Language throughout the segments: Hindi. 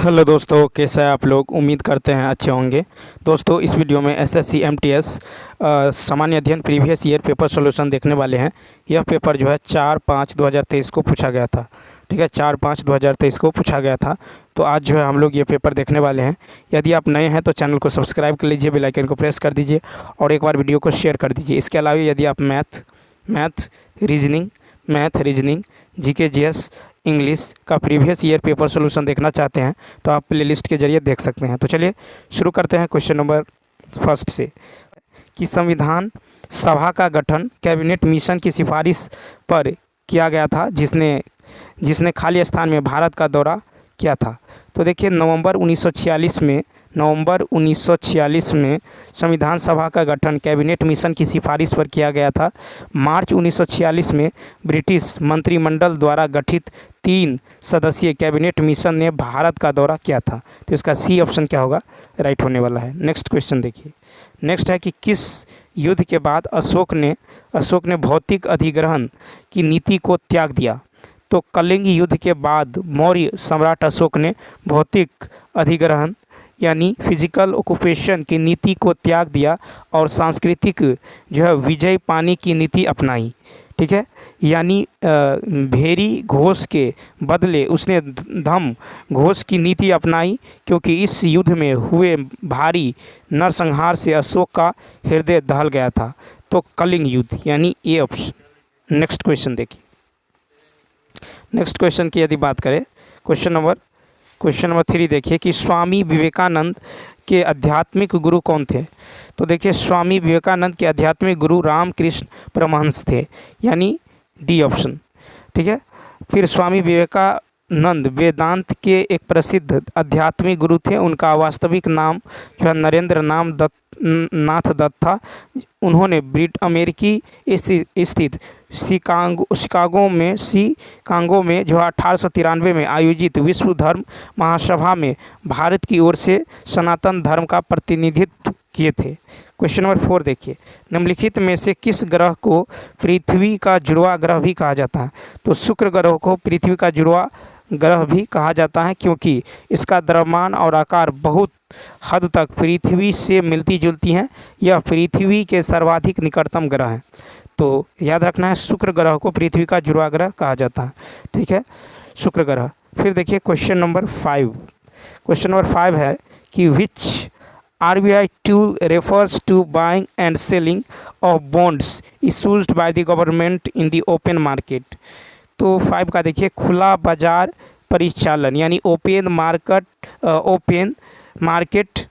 हेलो दोस्तों, कैसे हैं आप लोग। उम्मीद करते हैं अच्छे होंगे। दोस्तों, इस वीडियो में एसएससी एमटीएस सामान्य अध्ययन प्रीवियस ईयर पेपर सॉल्यूशन देखने वाले हैं। यह पेपर जो है 4/5/2023 को पूछा गया था। ठीक है, 4/5/2023 को पूछा गया था। तो आज जो है हम लोग ये पेपर देखने वाले हैं। यदि आप नए हैं तो चैनल को सब्सक्राइब कर लीजिए, बेल आइकन को प्रेस कर दीजिए और एक बार वीडियो को शेयर कर दीजिए। इसके अलावा यदि आप math reasoning GK GS English का प्रीवियस ईयर पेपर सॉल्यूशन देखना चाहते हैं तो आप प्लेलिस्ट के जरिए देख सकते हैं। तो चलिए शुरू करते हैं क्वेश्चन नंबर फर्स्ट से कि संविधान सभा का गठन कैबिनेट मिशन की सिफारिश पर किया गया था जिसने खाली स्थान में भारत का दौरा किया था। तो देखिए नवंबर 1946 में संविधान सभा का गठन कैबिनेट मिशन की सिफारिश पर किया गया था। मार्च 1946 में ब्रिटिश मंत्रिमंडल द्वारा गठित 3 सदस्यीय कैबिनेट मिशन ने भारत का दौरा किया था। तो इसका सी ऑप्शन क्या होगा, राइट होने वाला है। नेक्स्ट क्वेश्चन देखिए। नेक्स्ट है कि किस युद्ध के बाद अशोक ने भौतिक अधिग्रहण की नीति को त्याग दिया। तो कलिंग युद्ध के बाद मौर्य सम्राट अशोक ने भौतिक अधिग्रहण यानी फिजिकल ऑक्यूपेशन की नीति को त्याग दिया और सांस्कृतिक जो है विजय पाने की नीति अपनाई। ठीक है, यानी भेरी घोष के बदले उसने धम घोष की नीति अपनाई, क्योंकि इस युद्ध में हुए भारी नरसंहार से अशोक का हृदय दहल गया था। तो कलिंग युद्ध यानी ए ऑप्शन। नेक्स्ट क्वेश्चन देखिए। नेक्स्ट क्वेश्चन की यदि बात करें, क्वेश्चन नंबर 3 देखिए कि स्वामी विवेकानंद के आध्यात्मिक गुरु कौन थे। तो देखिए स्वामी विवेकानंद के आध्यात्मिक गुरु रामकृष्ण परमहंस थे, यानी डी ऑप्शन। ठीक है, फिर स्वामी विवेकानंद वेदांत के एक प्रसिद्ध आध्यात्मिक गुरु थे। उनका वास्तविक नाम जो है नरेंद्र नाथ दत्त था। उन्होंने अमेरिकी स्थित शिकागो में जो 1893 में आयोजित विश्व धर्म महासभा में भारत की ओर से सनातन धर्म का प्रतिनिधित्व किए थे। क्वेश्चन नंबर 4 देखिए। निम्नलिखित में से किस ग्रह को पृथ्वी का जुड़वा ग्रह भी कहा जाता है। तो शुक्र ग्रह को पृथ्वी का जुड़वा ग्रह भी कहा जाता है, क्योंकि इसका द्रव्यमान और आकार बहुत हद तक पृथ्वी से मिलती जुलती हैं। यह पृथ्वी के सर्वाधिक निकटतम ग्रह है। तो याद रखना है, शुक्र ग्रह को पृथ्वी का जुड़वा ग्रह कहा जाता है। ठीक है, शुक्र ग्रह। फिर देखिए क्वेश्चन नंबर 5 है कि विच RBI tool refers to buying and selling of bonds issued by the government in the open market। तो 5 का देखिए खुला बाजार परिचालन यानी ओपन मार्केट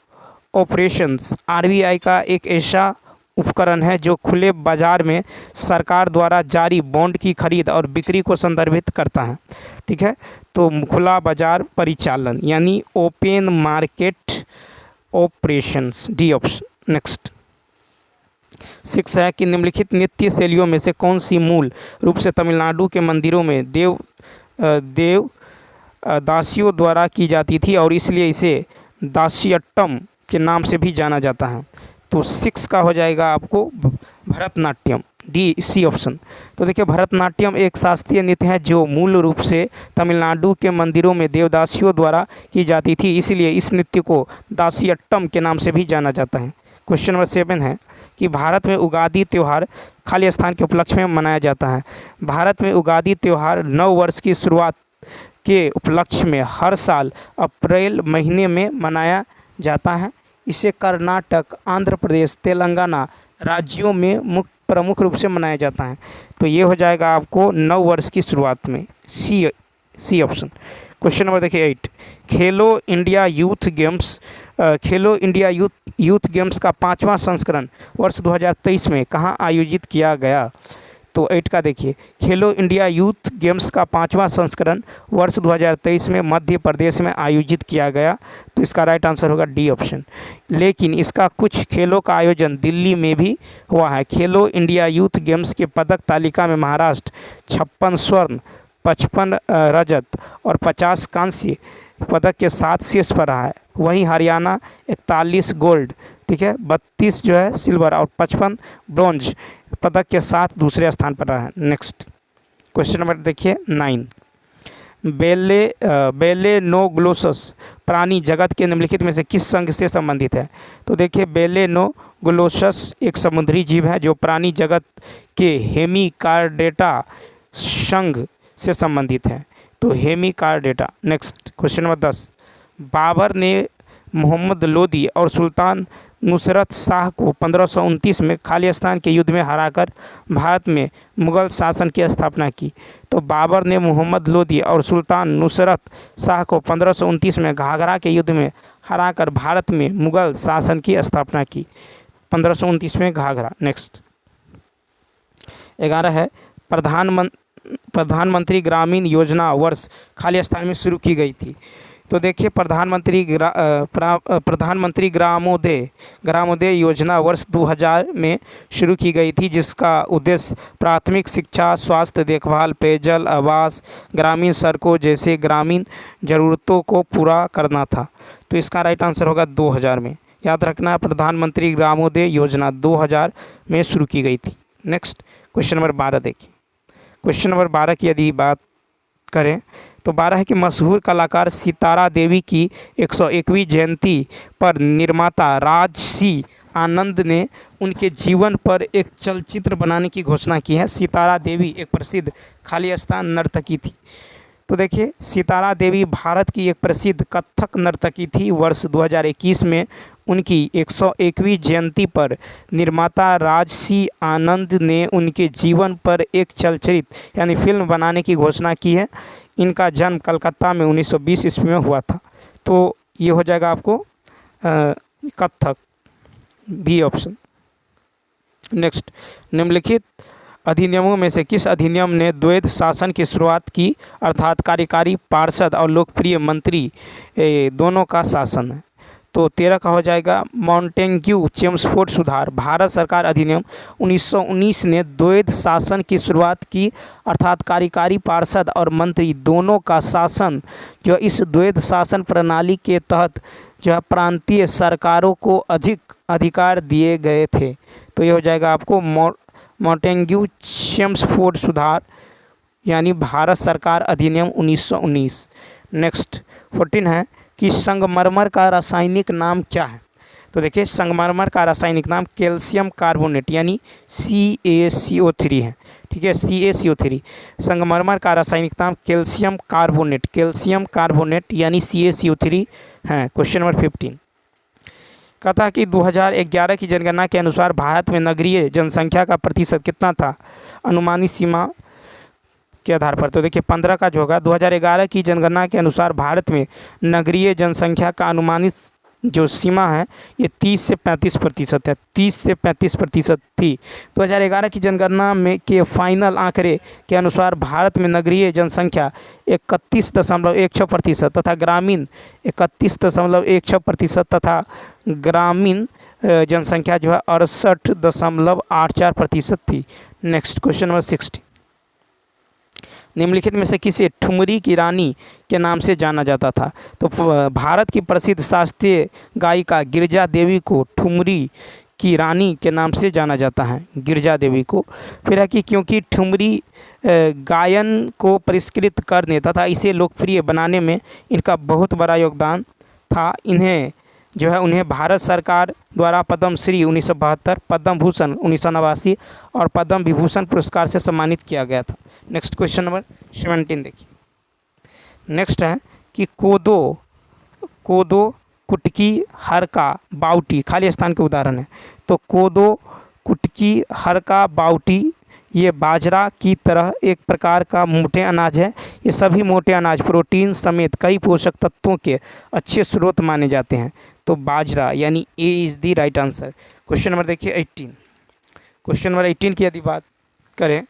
ऑपरेशंस RBI का एक ऐसा उपकरण है जो खुले बाजार में सरकार द्वारा जारी बॉन्ड की खरीद और बिक्री को संदर्भित करता है। ठीक है, तो खुला बाजार परिचालन यानी open market operations, D option. Next 6 है कि निम्नलिखित नृत्य शैलियों में से कौन सी मूल रूप से तमिलनाडु के मंदिरों में देव दासियों द्वारा की जाती थी और इसलिए इसे दासियट्टम के नाम से भी जाना जाता है। तो 6 का हो जाएगा आपको भरतनाट्यम, सी ऑप्शन। तो देखिए भरतनाट्यम एक शास्त्रीय नृत्य है जो मूल रूप से तमिलनाडु के मंदिरों में देवदासियों द्वारा की जाती थी, इसलिए इस नृत्य को दासियट्टम के नाम से भी जाना जाता है। क्वेश्चन नंबर 7 है कि भारत में उगादी त्यौहार खाली स्थान के उपलक्ष्य में मनाया जाता है। भारत में उगादी त्यौहार नव वर्ष की शुरुआत के उपलक्ष्य में हर साल अप्रैल महीने में मनाया जाता है। इसे कर्नाटक, आंध्र प्रदेश, तेलंगाना राज्यों में प्रमुख रूप से मनाया जाता है। तो ये हो जाएगा आपको नव वर्ष की शुरुआत में, सी ऑप्शन। क्वेश्चन नंबर देखिए 8, खेलो इंडिया यूथ गेम्स का 5वां संस्करण वर्ष 2023 में कहाँ आयोजित किया गया। तो 8 का देखिए खेलो इंडिया यूथ गेम्स का 5वां संस्करण वर्ष 2023 में मध्य प्रदेश में आयोजित किया गया। तो इसका राइट आंसर होगा डी ऑप्शन। लेकिन इसका कुछ खेलों का आयोजन दिल्ली में भी हुआ है। खेलो इंडिया यूथ गेम्स के पदक तालिका में महाराष्ट्र 56 स्वर्ण, 55 रजत और 50 कांस्य पदक के साथ शीर्ष पर रहा है। वहीं हरियाणा 41 गोल्ड, ठीक है, 32 जो है सिल्वर और 55 ब्रॉन्ज पदक के साथ दूसरे स्थान पर रहा है। नेक्स्ट क्वेश्चन नंबर देखिए 9, बेलेनोग्लोसस प्राणी जगत के निम्नलिखित में से किस संघ से संबंधित है? तो देखिए, बेलेनोग्लोसस एक समुद्री जीव है जो प्राणी जगत के हेमिकार्डेटा संघ से संबंधित है। तो hemichordata. Next question number 10, Babur ने मोहम्मद लोदी और सुल्तान नुसरत शाह को 1529 में खालिस्तान के युद्ध में हराकर भारत में मुगल शासन की स्थापना की। तो बाबर ने मोहम्मद लोदी और सुल्तान नुसरत शाह को 1529 में घाघरा के युद्ध में हराकर भारत में मुगल शासन की स्थापना की। 1529 में घाघरा। नेक्स्ट 11 है, प्रधानमंत्री ग्रामीण योजना वर्ष खालिस्तान में शुरू की गई थी। तो देखिए, प्रधानमंत्री ग्रामोदय योजना वर्ष 2000 में शुरू की गई थी, जिसका उद्देश्य प्राथमिक शिक्षा, स्वास्थ्य देखभाल, पेयजल, आवास, ग्रामीण सड़कों जैसे ग्रामीण ज़रूरतों को पूरा करना था। तो इसका राइट आंसर होगा 2000 में। याद रखना, प्रधानमंत्री ग्रामोदय योजना 2000 में शुरू की गई थी। नेक्स्ट क्वेश्चन नंबर 12 देखिए। क्वेश्चन नंबर 12 की यदि बात करें तो 12 है कि मशहूर कलाकार सितारा देवी की 101वीं जयंती पर निर्माता राजसी आनंद ने उनके जीवन पर एक चलचित्र बनाने की घोषणा की है। सितारा देवी एक प्रसिद्ध खालिस्तान नर्तकी थी। तो देखिए, सितारा देवी भारत की एक प्रसिद्ध कथक नर्तकी थी। वर्ष 2021 में उनकी 101वीं जयंती पर निर्माता राजसी आनंद ने उनके जीवन पर एक चलचित्र यानी फिल्म बनाने की घोषणा की है। इनका जन्म कलकत्ता में 1920 ईस्वी में हुआ था। तो ये हो जाएगा आपको कथक, बी ऑप्शन। नेक्स्ट, निम्नलिखित अधिनियमों में से किस अधिनियम ने द्वैध शासन की शुरुआत की, अर्थात कार्यकारी, पार्षद और लोकप्रिय मंत्री दोनों का शासन है? तो 13 का हो जाएगा मॉन्टेग्यू चेम्सफोर्ड सुधार। भारत सरकार अधिनियम 1919 ने द्वैध शासन की शुरुआत की, अर्थात कार्यकारी, पार्षद और मंत्री दोनों का शासन। जो इस द्वैध शासन प्रणाली के तहत जो है प्रांतीय सरकारों को अधिक अधिकार दिए गए थे। तो ये हो जाएगा आपको मॉन्टेग्यू चेम्सफोर्ड सुधार यानी भारत सरकार अधिनियम 1919। नेक्स्ट 14 है कि संगमरमर का रासायनिक नाम क्या है? तो देखिए, संगमरमर का रासायनिक नाम कैल्शियम कार्बोनेट यानी CaCO3 है। ठीक है, CaCO3। संगमरमर का रासायनिक नाम कैल्शियम कार्बोनेट यानी CaCO3 है। क्वेश्चन नंबर 15 कहता है कि 2011 की जनगणना के अनुसार भारत में नगरीय जनसंख्या का प्रतिशत कितना था अनुमानित सीमा के आधार पर? तो देखिए, 15 का जो होगा 2011 की जनगणना के अनुसार भारत में नगरीय जनसंख्या का अनुमानित जो सीमा है ये 30 से 35% है। 30 से 35% थी। 2011 की जनगणना में के फाइनल आंकड़े के अनुसार भारत में नगरीय जनसंख्या 31.16% तथा ग्रामीण 31.16% तथा ग्रामीण जनसंख्या जो है 68.84% थी। नेक्स्ट क्वेश्चन नंबर 60 निम्नलिखित में से किसे ठुमरी की रानी के नाम से जाना जाता था? तो भारत की प्रसिद्ध शास्त्रीय गायिका गिरिजा देवी को ठुमरी की रानी के नाम से जाना जाता है, गिरिजा देवी को। फिर है कि क्योंकि ठुमरी गायन को परिष्कृत करने तथा इसे लोकप्रिय बनाने में इनका बहुत बड़ा योगदान था। उन्हें भारत सरकार द्वारा पद्म श्री 1972, पद्म भूषण 1989 और पद्म विभूषण पुरस्कार से सम्मानित किया गया था। नेक्स्ट क्वेश्चन नंबर 17 देखिए। नेक्स्ट है कि कोदो, कुटकी, हरका, बाउटी खालिस्तान के उदाहरण है। तो कोदो, कुटकी, हरका, बाउटी ये बाजरा की तरह एक प्रकार का मोटे अनाज है। ये सभी मोटे अनाज प्रोटीन समेत कई पोषक तत्वों के अच्छे स्रोत माने जाते हैं। तो बाजरा यानी A is the right answer. Question number देखिए 18। क्वेश्चन नंबर 18 की यदि बात करें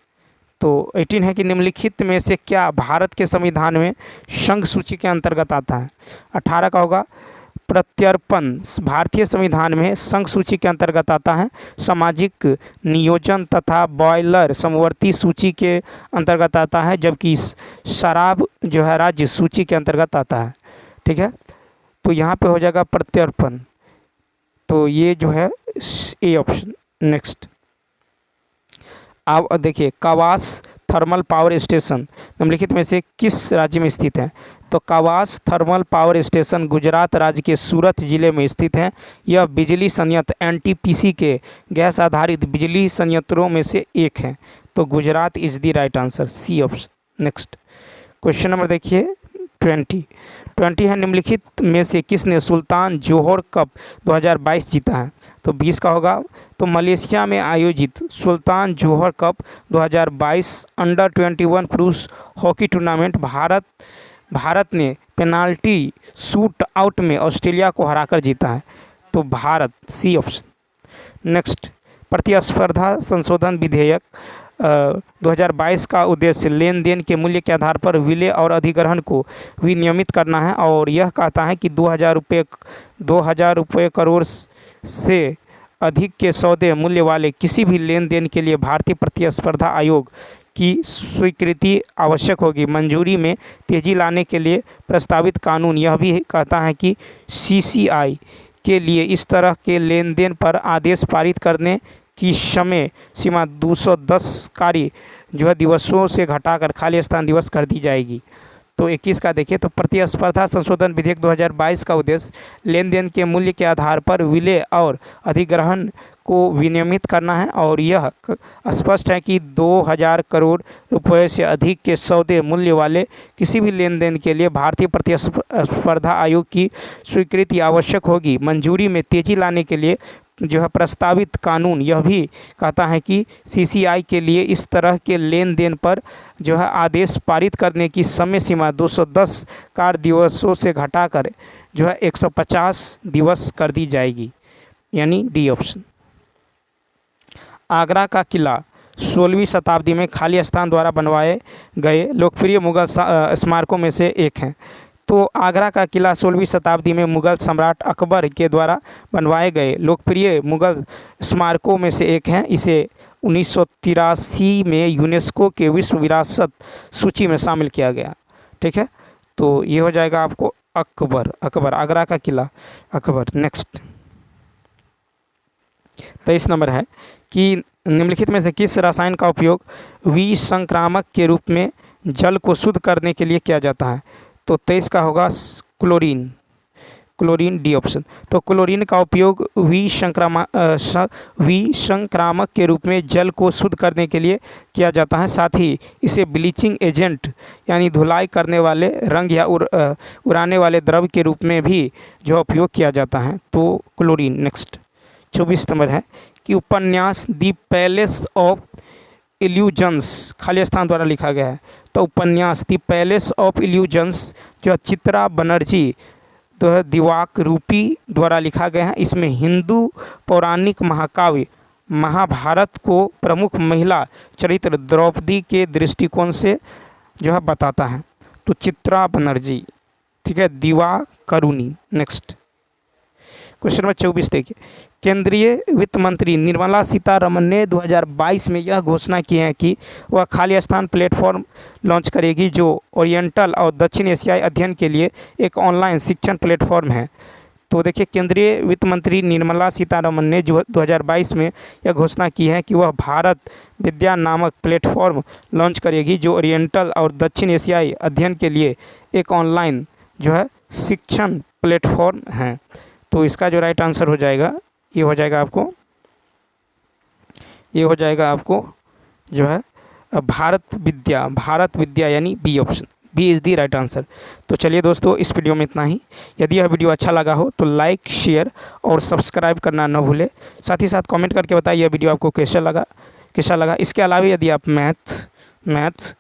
तो 18 है कि निम्नलिखित में से क्या भारत के संविधान में संघ सूची के अंतर्गत आता है? 18 का होगा प्रत्यर्पण भारतीय संविधान में संघ सूची के अंतर्गत आता है। सामाजिक नियोजन तथा बॉयलर समवर्ती सूची के अंतर्गत आता है, जबकि शराब जो है राज्य सूची के अंतर्गत आता है। ठीक है, तो यहाँ पे हो जाएगा प्रत्यर्पण। तो ये जो है ए ऑप्शन। नेक्स्ट अब देखिए, कवास थर्मल पावर स्टेशन निम्नलिखित में से किस राज्य में स्थित है? तो कावास थर्मल पावर स्टेशन गुजरात राज्य के सूरत जिले में स्थित है। यह बिजली संयंत्र एनटीपीसी के गैस आधारित बिजली संयंत्रों में से एक है। तो Gujarat is the right answer, C option. Next question number देखिए 20 है, निम्नलिखित में से किसने सुल्तान जोहर कप 2022 जीता है? तो 20 का होगा। तो मलेशिया में आयोजित सुल्तान जोहर कप 2022 अंडर-21 पुरुष हॉकी टूर्नामेंट भारत ने पेनाल्टी शूट आउट में ऑस्ट्रेलिया को हराकर जीता है। तो भारत, सी ऑप्शन। नेक्स्ट, प्रतिस्पर्धा संशोधन विधेयक 2022 का उद्देश्य लेन देन के मूल्य के आधार पर विलय और अधिग्रहण को विनियमित करना है और यह कहता है कि 2000 रुपये करोड़ से अधिक के सौदे मूल्य वाले किसी भी लेन देन के लिए भारतीय प्रतिस्पर्धा आयोग की स्वीकृति आवश्यक होगी। मंजूरी में तेजी लाने के लिए प्रस्तावित कानून यह भी कहता है कि सीसीआई के लिए इस तरह के लेन देन पर आदेश पारित करने की समय सीमा 210 कार्य दिवसों से घटाकर खाली स्थान दिवस कर दी जाएगी। तो 21 का देखिए, तो प्रतिस्पर्धा संशोधन विधेयक 2022 का उद्देश्य लेन देन के मूल्य के आधार पर विलय और अधिग्रहण को विनियमित करना है और यह स्पष्ट है कि 2000 करोड़ रुपए से अधिक के सौदे मूल्य वाले किसी भी लेन देन के लिए भारतीय प्रतिस्पर्धा आयोग की स्वीकृति आवश्यक होगी। मंजूरी में तेजी लाने के लिए प्रस्तावित कानून यह भी कहता है कि सीसीआई के लिए इस तरह के लेन देन पर आदेश पारित करने की समय सीमा 210 कार्य दिवसों से घटाकर 150 दिवस कर दी जाएगी, यानी डी ऑप्शन। आगरा का किला 16वीं शताब्दी में खाली स्थान द्वारा बनवाए गए लोकप्रिय मुगल स्मारकों में से एक है। तो आगरा का किला 16वीं शताब्दी में मुगल सम्राट अकबर के द्वारा बनवाए गए लोकप्रिय मुगल स्मारकों में से एक है। इसे 1983 में यूनेस्को के विश्व विरासत सूची में शामिल किया गया। ठीक है, तो ये हो जाएगा आपको अकबर आगरा का किला अकबर। नेक्स्ट 23 नंबर है कि निम्नलिखित में से किस रसायन का उपयोग विसंक्रामक के रूप में जल को शुद्ध करने के लिए किया जाता है? तो 23 का होगा क्लोरीन, डी ऑप्शन। तो क्लोरीन का उपयोग विसंक्रामक के रूप में जल को शुद्ध करने के लिए किया जाता है। साथ ही इसे ब्लीचिंग एजेंट यानी धुलाई करने वाले रंग या उड़ाने वाले द्रव के रूप में भी उपयोग किया जाता है। तो क्लोरीन। नेक्स्ट 24 नंबर है कि उपन्यास द पैलेस ऑफ इल्यूजन्स खाली स्थान द्वारा लिखा गया है। तो उपन्यास the Palace of Illusions Chitra Banerjee Divakaruni द्वारा लिखा गया है। इसमें हिंदू पौराणिक महाकाव्य महाभारत को प्रमुख महिला चरित्र द्रौपदी के दृष्टिकोण से बताता है। तो चित्रा बनर्जी, ठीक है, दिवाकरुणी। नेक्स्ट क्वेश्चन नंबर 24 देखिए, केंद्रीय वित्त मंत्री निर्मला सीतारमण ने 2022 में यह घोषणा की है कि वह खाली स्थान प्लेटफॉर्म लॉन्च करेगी जो ओरिएंटल और दक्षिण एशियाई अध्ययन के लिए एक ऑनलाइन शिक्षण प्लेटफॉर्म है। तो देखिए, केंद्रीय वित्त मंत्री निर्मला सीतारमण ने जो 2022 में यह घोषणा की है कि वह भारत विद्या नामक प्लेटफॉर्म लॉन्च करेगी जो ओरिएंटल और दक्षिण एशियाई अध्ययन के लिए एक ऑनलाइन शिक्षण प्लेटफॉर्म है। तो इसका जो राइट आंसर हो जाएगा ये हो जाएगा आपको भारत विद्या यानी B option, B is the right answer. तो चलिए दोस्तों, इस वीडियो में इतना ही। यदि यह वीडियो अच्छा लगा हो तो लाइक, शेयर और सब्सक्राइब करना न भूलें। साथ ही साथ कमेंट करके बताइए यह वीडियो आपको कैसा लगा। इसके अलावा यदि आप मैथ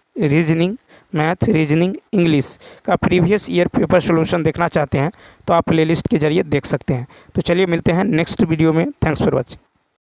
रीजनिंग इंग्लिश का प्रीवियस ईयर पेपर सॉल्यूशन देखना चाहते हैं तो आप प्लेलिस्ट के जरिए देख सकते हैं। तो चलिए मिलते हैं नेक्स्ट वीडियो में। Thanks for watching.